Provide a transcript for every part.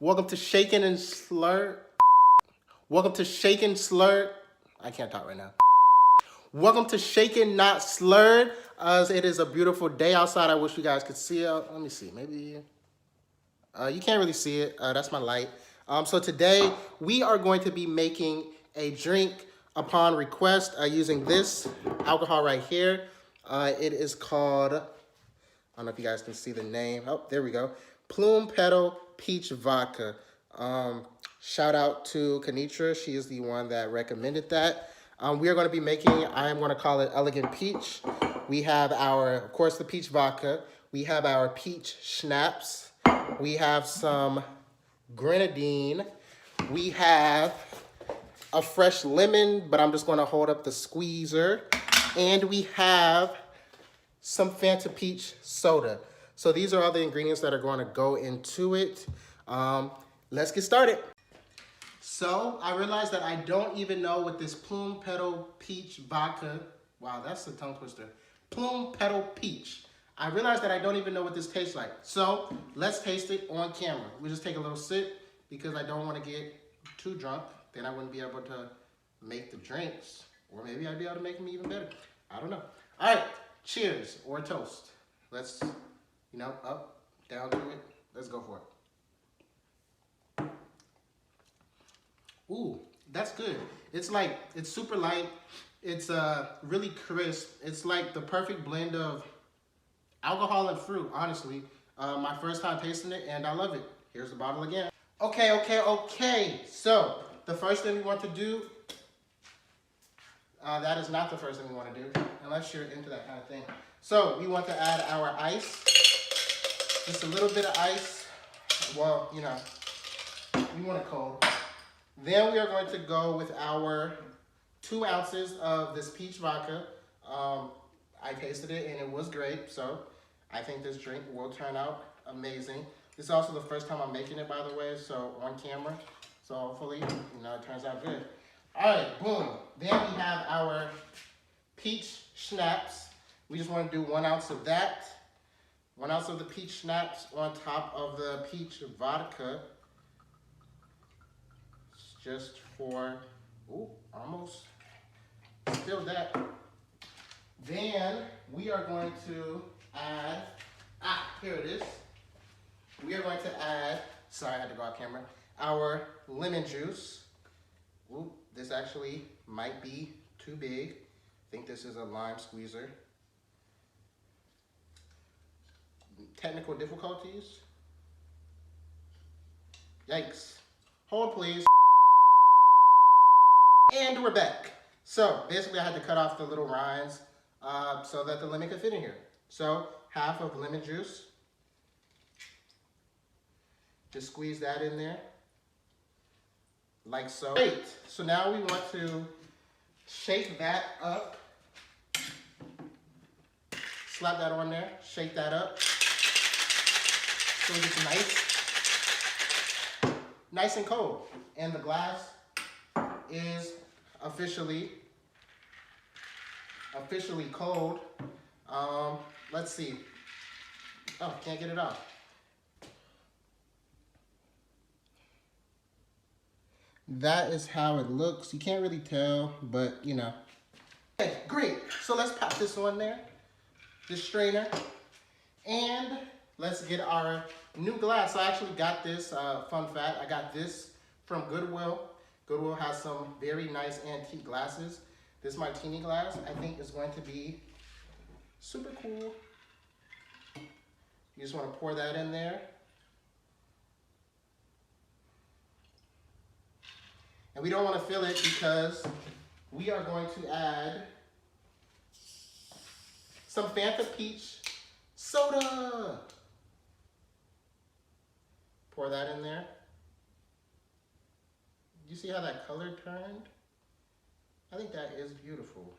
Welcome to Shaken and Slurred. Welcome to Shaken Slurred. I can't talk right now. Welcome to Shaken Not Slurred. It is a beautiful day outside. I wish you guys could see it. Let me see. Maybe you can't really see it. That's my light. So today we are going to be making a drink upon request using this alcohol right here. It is called, I don't know if you guys can see the name. Oh, there we go. Plume Petal Peach Vodka. Shout out to Kanitra. She is the one that recommended that. We are going to be making, I am going to call it Elegant Peach. We have our, of course, the Peach Vodka. We have our Peach Schnapps. We have some Grenadine. We have a fresh lemon, but I'm just going to hold up the squeezer. And we have some Fanta Peach Soda. So these are all the ingredients that are going to go into it. Let's get started. So I realized that I don't even know what this Plume Petal Peach Vodka, wow, that's a tongue twister. Plume Petal Peach. I realized that I don't even know what this tastes like. So let's taste it on camera. We'll just take a little sip because I don't want to get too drunk. Then I wouldn't be able to make the drinks. Or maybe I'd be able to make them even better. I don't know. All right, cheers or toast. Let's, up, down to it. Let's go for it. Ooh, that's good. It's super light. It's really crisp. It's like the perfect blend of alcohol and fruit, honestly. My first time tasting it, and I love it. Here's the bottle again. Okay. So, the first thing we want to do, that is not the first thing we want to do, unless you're into that kind of thing. So, we want to add our ice. Just a little bit of ice. Well, we want it cold. Then we are going to go with our 2 ounces of this peach vodka. I tasted it and it was great, so I think this drink will turn out amazing. This is also the first time I'm making it, by the way, so on camera. So hopefully, it turns out good. All right, boom. Then we have our Peach Schnapps. We just want to do 1 ounce of that. 1 ounce of the Peach Schnapps on top of the peach vodka. Just for, almost spilled that. Then we are going to add, here it is. We are going to add, sorry I had to go off camera, our lemon juice. Ooh, this actually might be too big. I think this is a lime squeezer. Technical difficulties. Yikes. Hold please. And we're back. So basically I had to cut off the little rinds so that the lemon could fit in here. So half of lemon juice. Just squeeze that in there. Like so. Great. So now we want to shake that up. Slap that on there. Shake that up. So it's nice and cold. And the glass is officially cold. Let's see. Oh, can't get it off. That is how it looks. You can't really tell, but Okay, great. So let's pop this on there, this strainer, and let's get our new glass. I actually got this, fun fact, I got this from Goodwill. Goodwill has some very nice antique glasses. This martini glass, I think, is going to be super cool. You just want to pour that in there. And we don't want to fill it because we are going to add some Fanta Peach Soda. Pour that in there. You see how that color turned? I think that is beautiful.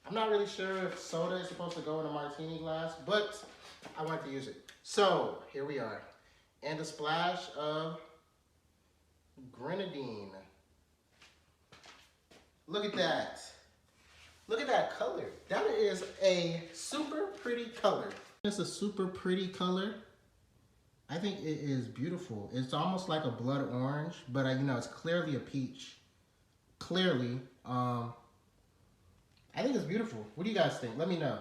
I'm not really sure if soda is supposed to go in a martini glass, but I wanted to use it. So here we are. And a splash of Grenadine. Look at that. Look at that color. That is a super pretty color. It's a super pretty color. I think it is beautiful. It's almost like a blood orange, but you know, it's clearly a peach. Clearly. I think it's beautiful. What do you guys think? Let me know.